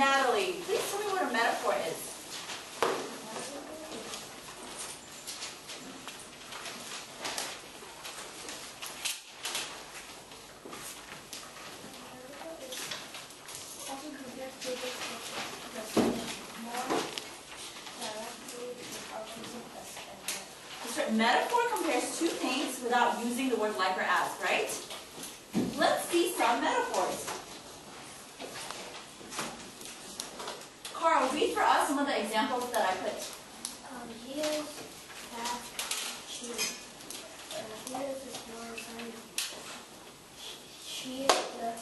Natalie, please tell me what a metaphor is. Metaphor compares two things without using the word like or as, right? Let's see some metaphors. Carl, read for us some of the examples that I put. Here's that tree. Here's the small sign. She is the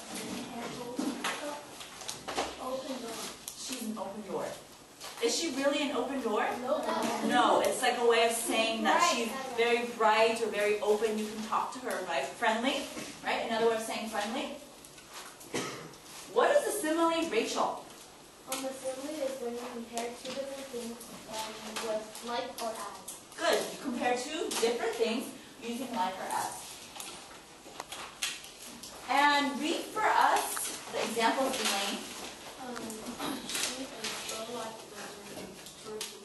open door. She's an open door. Is she really an open door? No. No, it's like a way of saying that she's very bright or very open. You can talk to her, right? Friendly, right? Another way of saying friendly. What is the simile, Rachel? The simile is when you compare two different things with like or as. Good. You compare two different things using like or as. And read for us the examples, Elaine. She is so like turkey.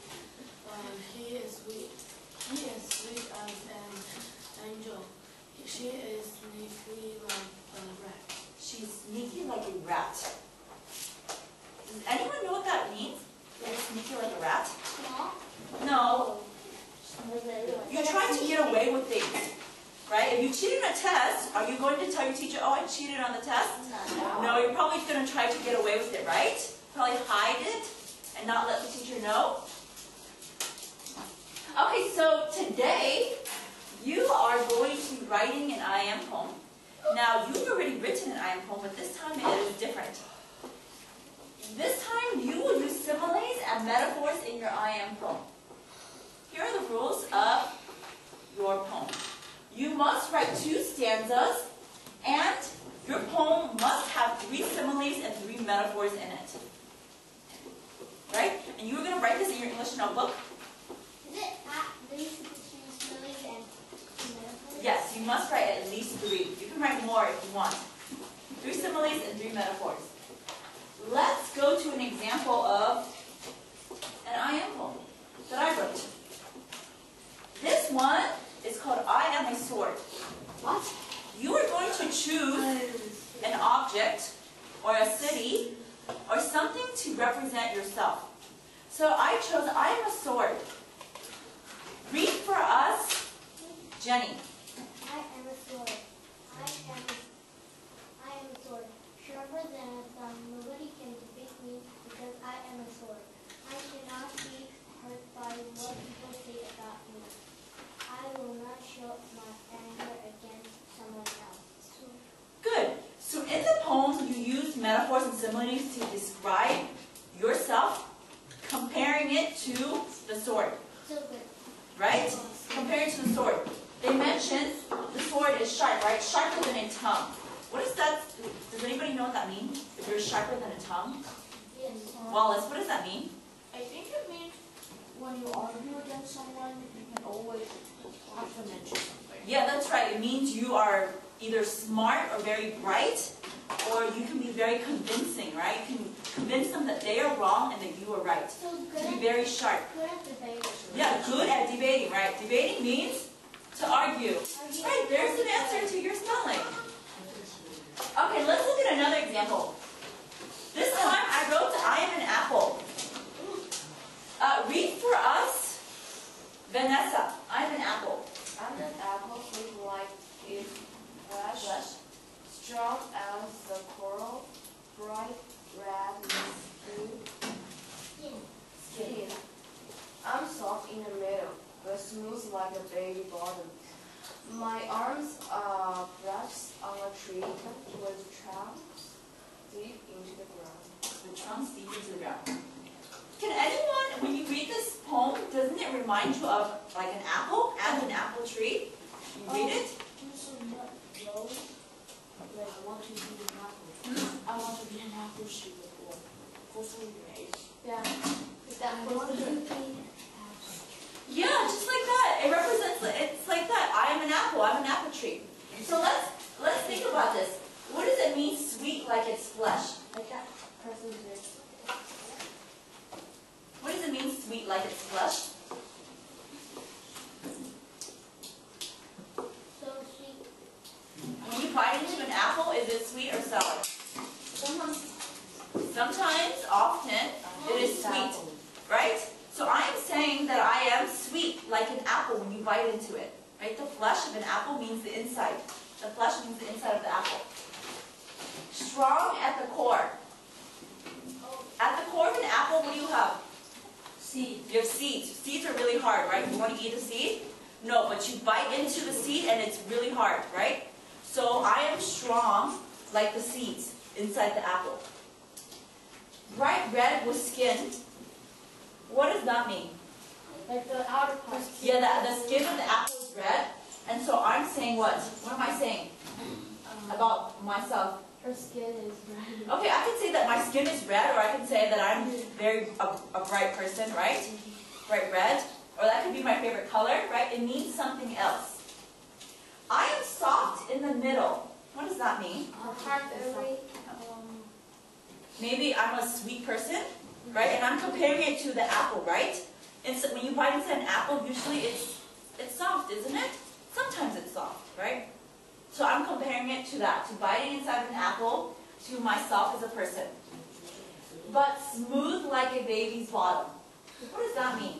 He is sweet. He is sweet as an angel. She is sneaky like a rat. She's sneaky like a rat. Does anyone know what that means? They're sneaky like a rat? No. You try to get away with things, right? If you cheated on a test, are you going to tell your teacher, oh, I cheated on the test? No, you're probably going to try to get away with it, right? Probably hide it and not let the teacher know. Okay, so today you are going to be writing an I am poem. Now, you've already written an I am poem, but this time it is different. This time you will use similes and metaphors in your I am poem. Here are the rules of your poem. You must write 2 stanzas, and your poem must have 3 similes and 3 metaphors in it. Right? And you are going to write this in your English notebook. Is it at least 2 similes and metaphors? Yes, you must write at least 3. You can write more if you want. 3 similes and 3 metaphors. Let's go to an example of an I am poem that I wrote. This one is called I Am a Sword. What? You are going to choose an object or a city or something to represent yourself. So I chose I am a sword. Read for us, Jenny. I am a sword. I am a sword. Sharper than a thumb. Nobody can defeat me because I am a sword. I cannot be hurt by what people say about me. I will not show my anger against someone else. Good. So in the poem, you use metaphors and similes to describe yourself, comparing it to the sword. So good. Right? Comparing it to the sword. They mentioned the sword is sharp, right? Sharper than a tongue. What is that? Does anybody know what that means? If you're sharper than a tongue? Yes. Wallace, what does that mean? I think it means when you argue against someone, you can always have to mention something. Yeah, that's right. It means you are either smart or very bright, or you can be very convincing, right? You can convince them that they are wrong and that you are right. So To good. be very sharp. Good at debating. Yeah, good at debating, right? Debating means to argue. Right, there's an answer to your spelling. Okay, let's look at another example. This time I wrote I am an apple. Read for us, Vanessa. I'm an apple. I'm an apple shaped like its flesh, strong as the coral, bright red with skin. I'm soft in the middle, but smooth like a baby bottom. My arms are brushed on a tree with trunks deep into the ground. The trunks deep into the ground. Can anyone, when you read this poem, doesn't it remind you of like an apple and an apple tree? You read it? Like I want to be an apple. I want to be an apple tree for 3 days. Yeah. Is that Yeah, just like that. It represents, it's like that. I am an apple. I'm an apple tree. So let's think about this. What does it mean, sweet like its flesh? like that person's lips. flesh of an apple means the inside. The flesh means the inside of the apple. Strong at the core. At the core of an apple, what do you have? Seed. You have seeds. Seeds are really hard, right? You want to eat a seed? No, but you bite into the seed and it's really hard, right? So I am strong like the seeds inside the apple. Bright red with skin. What does that mean? Like the outer part. Yeah, the skin of the apple is red. And so I'm saying what? What am I saying about myself? Her skin is red. Okay, I can say that my skin is red, or I can say that I'm a bright person, right? Bright red. Or that could be my favorite color, right? It means something else. I am soft in the middle. What does that mean? Maybe I'm a sweet person, right? And I'm comparing it to the apple, right? And so when you bite into an apple, usually it's soft, isn't it? Sometimes it's soft, right? So I'm comparing it to that, to biting inside of an apple, to myself as a person. But smooth like a baby's bottom. What does that mean?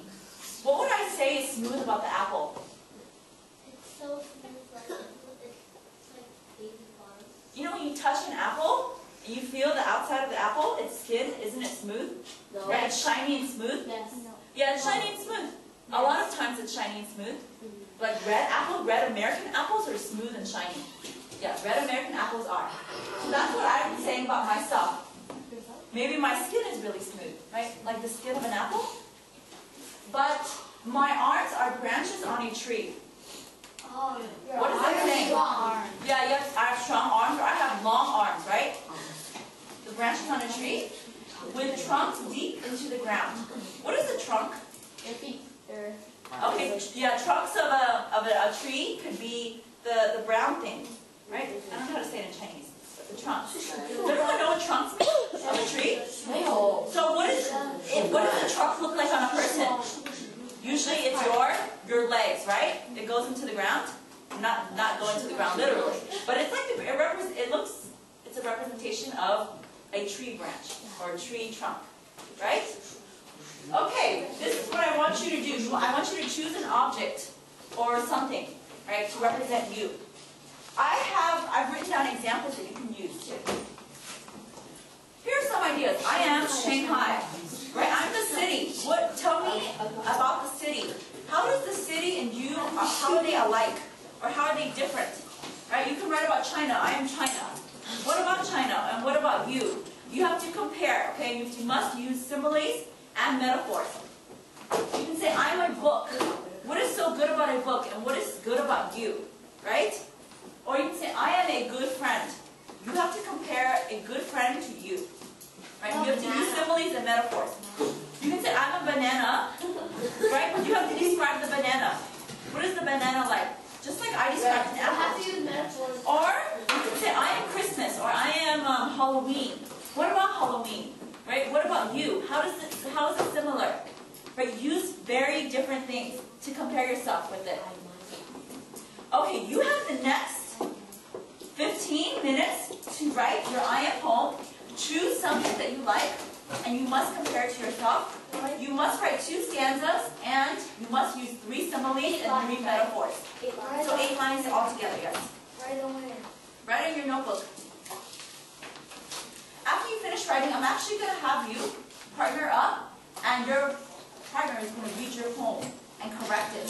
What would I say is smooth about the apple? It's so smooth, like it's like baby bottom. You know when you touch an apple, and you feel the outside of the apple, its skin, isn't it smooth? No. Right, it's shiny and smooth? Yes. No. Yeah, it's shiny and smooth. A lot of times it's shiny and smooth. Like red American apples are smooth and shiny. Yeah, red American apples are. So that's what I'm saying about myself. Maybe my skin is really smooth, right? Like the skin of an apple. But my arms are branches on a tree. Oh, What is that saying? Yeah, yes, I have strong arms, or I have long arms, right? The branches on a tree with trunks deep into the ground. What is a trunk? Your feet. Okay, yeah, trunks of a tree could be the brown thing, right? I don't know how to say it in Chinese, but the trunks. Does everyone know what trunks mean of a tree? No. So what does a trunk look like on a person? Usually it's your legs, right? It goes into the ground. Not going to the ground literally, but it's like it's a representation of a tree branch or a tree trunk, right? Okay, this is what I want you to do. I want you to choose an object or something, right, to represent you. I've written down examples that you can use too. Here are some ideas. I am Shanghai, right? I'm the city. Tell me about the city. How does the city and you, how are they alike? Or how are they different? Right? You can write about China. I am China. What about China? And what about you? You have to compare, okay? You must use similes and metaphors. You can say, I am a book. What is so good about a book? And what is good about you? Right? Or you can say, I am a good friend. You have to compare a good friend to you. Right? You have to use similes and metaphors. You can say, I'm a banana. Right? But you have to describe the banana. What is the banana like? Just like I described an apple. have to use metaphors. Or you can say, I am Christmas, or I am Halloween. What about Halloween? Right? What about you? How is it similar? Right? Use very different things to compare yourself with it. Okay, you have the next 15 minutes to write your I am poem. Choose something that you like, and you must compare it to yourself. You must write 2 stanzas, and you must use 3 similes and 3 metaphors. So 8 lines altogether, yes. Right away. Write in your notebook. After you finish writing, I'm actually going to have you partner up, and your partner is going to read your poem and correct it.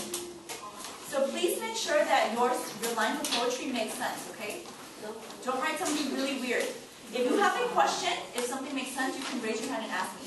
So please make sure that your lines of poetry make sense, okay? Don't write something really weird. If you have a question, if something makes sense, you can raise your hand and ask me.